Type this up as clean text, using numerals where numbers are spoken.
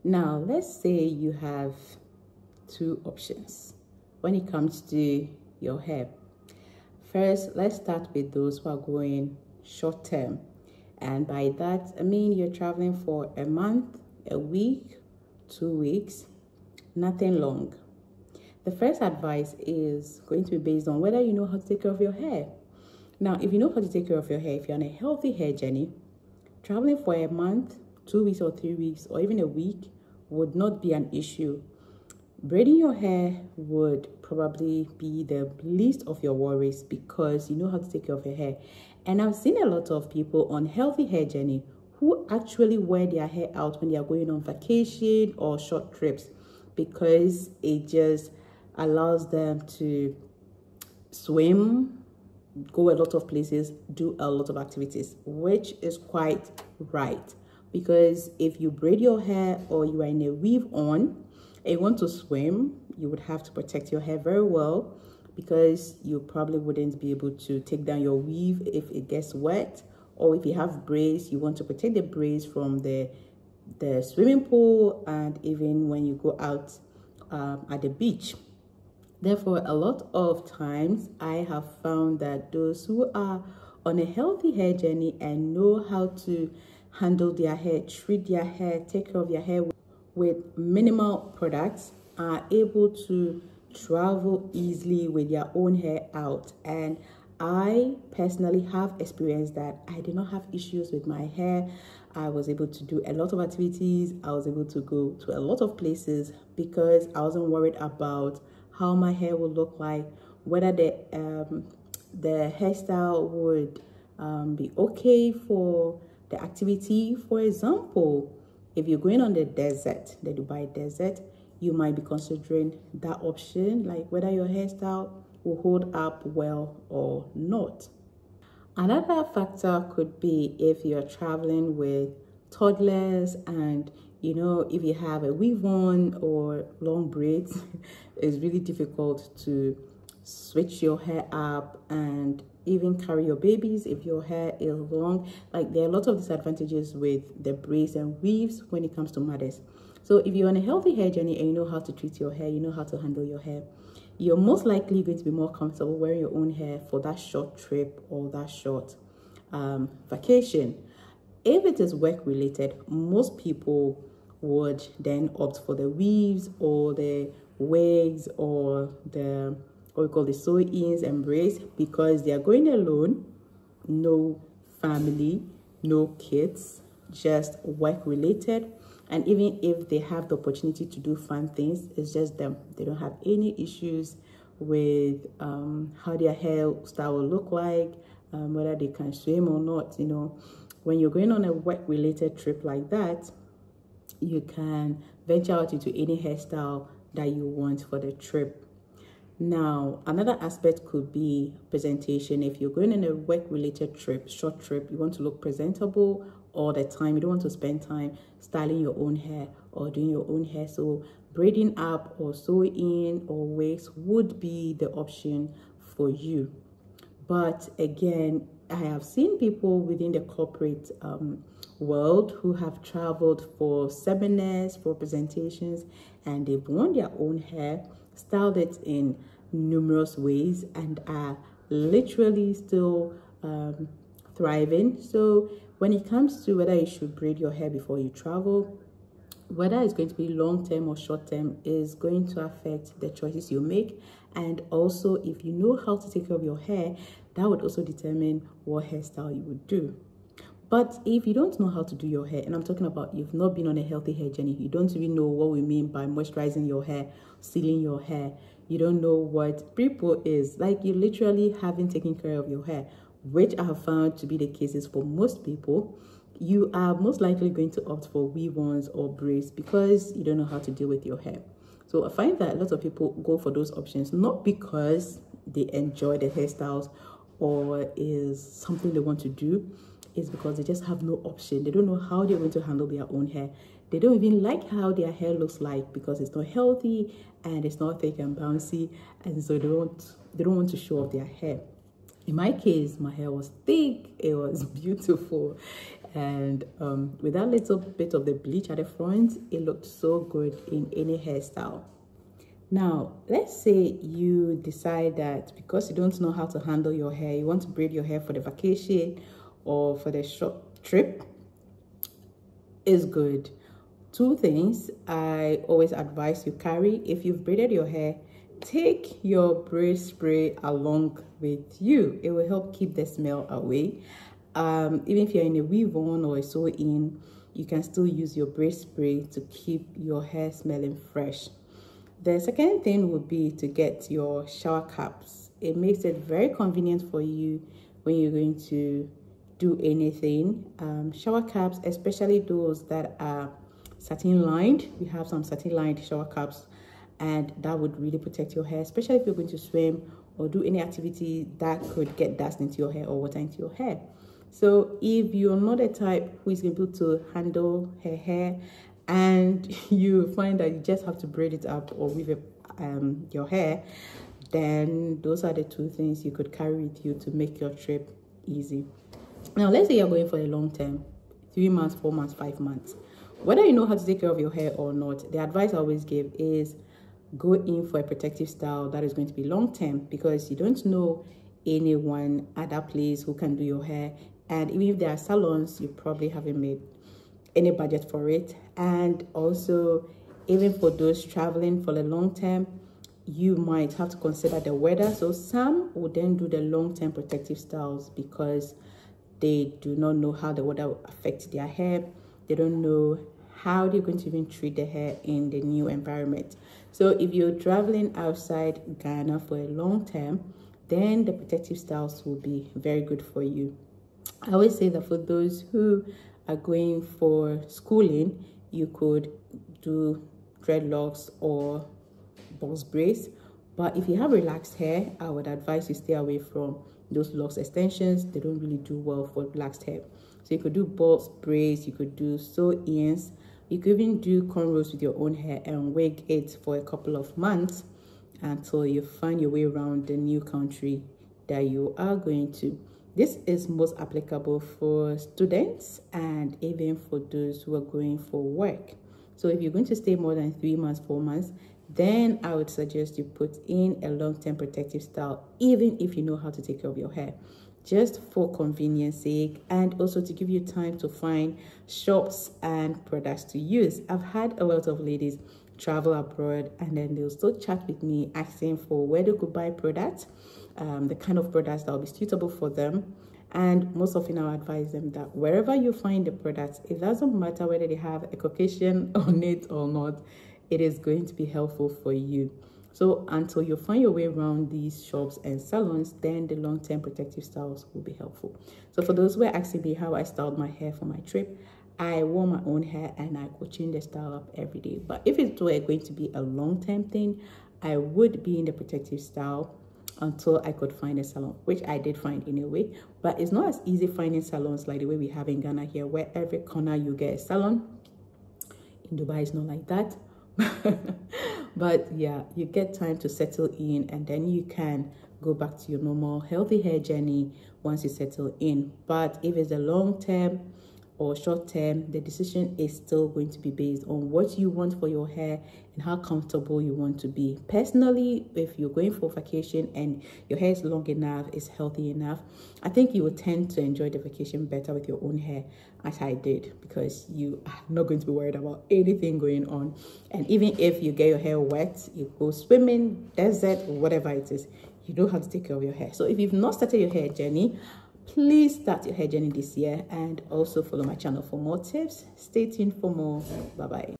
Now, let's say you have two options when it comes to your hair. First, let's start with those who are going short term. And by that, I mean you're traveling for a month, a week, 2 weeks, nothing long. The first advice is going to be based on whether you know how to take care of your hair. Now, if you know how to take care of your hair, if you're on a healthy hair journey, traveling for a month, 2 weeks or 3 weeks, or even a week would not be an issue. Braiding your hair would probably be the least of your worries because you know how to take care of your hair. And I've seen a lot of people on healthy hair journey who actually wear their hair out when they are going on vacation or short trips because it just allows them to swim, go a lot of places, do a lot of activities, which is quite right. Because if you braid your hair or you are in a weave on and you want to swim, you would have to protect your hair very well because you probably wouldn't be able to take down your weave if it gets wet. Or if you have braids, you want to protect the braids from the swimming pool and even when you go out at the beach. Therefore, a lot of times I have found that those who are on a healthy hair journey and know how to handle their hair, treat their hair, take care of their hair with minimal products are able to travel easily with their own hair out. And I personally have experienced that. I did not have issues with my hair. I was able to do a lot of activities. I was able to go to a lot of places because I wasn't worried about how my hair would look like, whether the hairstyle would be okay for the activity. For example, if you're going on the desert, the Dubai desert, you might be considering that option, like whether your hairstyle will hold up well or not. Another factor could be if you're traveling with toddlers and if you have a weave on or long braids, it's really difficult to switch your hair up and even carry your babies if your hair is long. Like, there are a lot of disadvantages with the braids and weaves when it comes to mothers. So if you're on a healthy hair journey and you know how to treat your hair, you know how to handle your hair, you're most likely going to be more comfortable wearing your own hair for that short trip or that short vacation. If it is work related, most people would then opt for the weaves or the wigs or the what we call the sew-ins and braids because they are going alone, no family, no kids, just work related. And even if they have the opportunity to do fun things, it's just them. They don't have any issues with how their hairstyle will look like, whether they can swim or not. When you're going on a work-related trip like that, you can venture out into any hairstyle that you want for the trip. Now, another aspect could be presentation. If you're going on a work-related trip, short trip, you want to look presentable all the time. You don't want to spend time styling your own hair or doing your own hair. So braiding up or sewing or wigs would be the option for you. But again, I have seen people within the corporate world who have traveled for seminars, for presentations, and they've worn their own hair, styled it in numerous ways, and are literally still thriving. So when it comes to whether you should braid your hair before you travel, whether it's going to be long-term or short-term is going to affect the choices you make. And also, if you know how to take care of your hair, that would also determine what hairstyle you would do. But if you don't know how to do your hair, and I'm talking about you've not been on a healthy hair journey, you don't even know what we mean by moisturizing your hair, sealing your hair, you don't know what pre-poo is, like you literally haven't taken care of your hair, which I have found to be the cases for most people, you are most likely going to opt for weave-ons or braids because you don't know how to deal with your hair. So I find that a lot of people go for those options, not because they enjoy the hairstyles or is something they want to do, is because they just have no option. They don't know how they're going to handle their own hair. They don't even like how their hair looks like because it's not healthy and it's not thick and bouncy, and so they don't want to show off their hair. In my case, my hair was thick, it was beautiful, And with that little bit of the bleach at the front, it looked so good in any hairstyle. Now, let's say you decide that because you don't know how to handle your hair, you want to braid your hair for the vacation or for the short trip. Is good. Two things I always advise you carry. If you've braided your hair, take your braid spray along with you. It will help keep the smell away. Even if you're in a weave on or a sew-in, you can still use your braid spray to keep your hair smelling fresh. The second thing would be to get your shower caps. It makes it very convenient for you when you're going to do anything. Shower caps, especially those that are satin lined. We have some satin lined shower caps, and that would really protect your hair, especially if you're going to swim or do any activity that could get dust into your hair or water into your hair. So if you're not a type who is able to handle her hair and you find that you just have to braid it up or weave it, your hair, then those are the two things you could carry with you to make your trip easy. Now, let's say you're going for a long term, 3 months, 4 months, 5 months. Whether you know how to take care of your hair or not, the advice I always give is go in for a protective style that is going to be long term, because you don't know anyone at that place who can do your hair. And even if there are salons, you probably haven't made any budget for it. And also, even for those traveling for the long term, you might have to consider the weather. So some will then do the long-term protective styles because they do not know how the weather will affect their hair. They don't know how they're going to even treat the hair in the new environment. So if you're traveling outside Ghana for a long term, then the protective styles will be very good for you. I always say that for those who are going for schooling, you could do dreadlocks or box braids. But if you have relaxed hair, I would advise you stay away from those locks extensions. They don't really do well for relaxed hair. So you could do box braids, you could do sew-ins, you could even do cornrows with your own hair and wig it for a couple of months until you find your way around the new country that you are going to. This is most applicable for students and even for those who are going for work. So if you're going to stay more than 3 months, 4 months, then I would suggest you put in a long-term protective style, even if you know how to take care of your hair, just for convenience sake, and also to give you time to find shops and products to use. I've had a lot of ladies travel abroad and then they'll still chat with me asking for where they could buy products, the kind of products that will be suitable for them. And most often I'll advise them that wherever you find the products, it doesn't matter whether they have a Caucasian on it or not, it is going to be helpful for you. So until you find your way around these shops and salons, then the long-term protective styles will be helpful. So for those who are asking me how I styled my hair for my trip, I wore my own hair and I could change the style up every day. But if it were going to be a long-term thing, I would be in the protective style until I could find a salon, which I did find anyway. But it's not as easy finding salons like the way we have in Ghana here, where every corner you get a salon. In Dubai, it's not like that. But yeah, you get time to settle in and then you can go back to your normal healthy hair journey once you settle in. But if it's a long term or short term, the decision is still going to be based on what you want for your hair and how comfortable you want to be. Personally, if you're going for vacation and your hair is long enough, is healthy enough, I think you will tend to enjoy the vacation better with your own hair, as I did, because you are not going to be worried about anything going on. And even if you get your hair wet, you go swimming, desert, whatever it is, you don't have to take care of your hair. So if you've not started your hair journey, please start your hair journey this year and also follow my channel for more tips. Stay tuned for more. Bye-bye.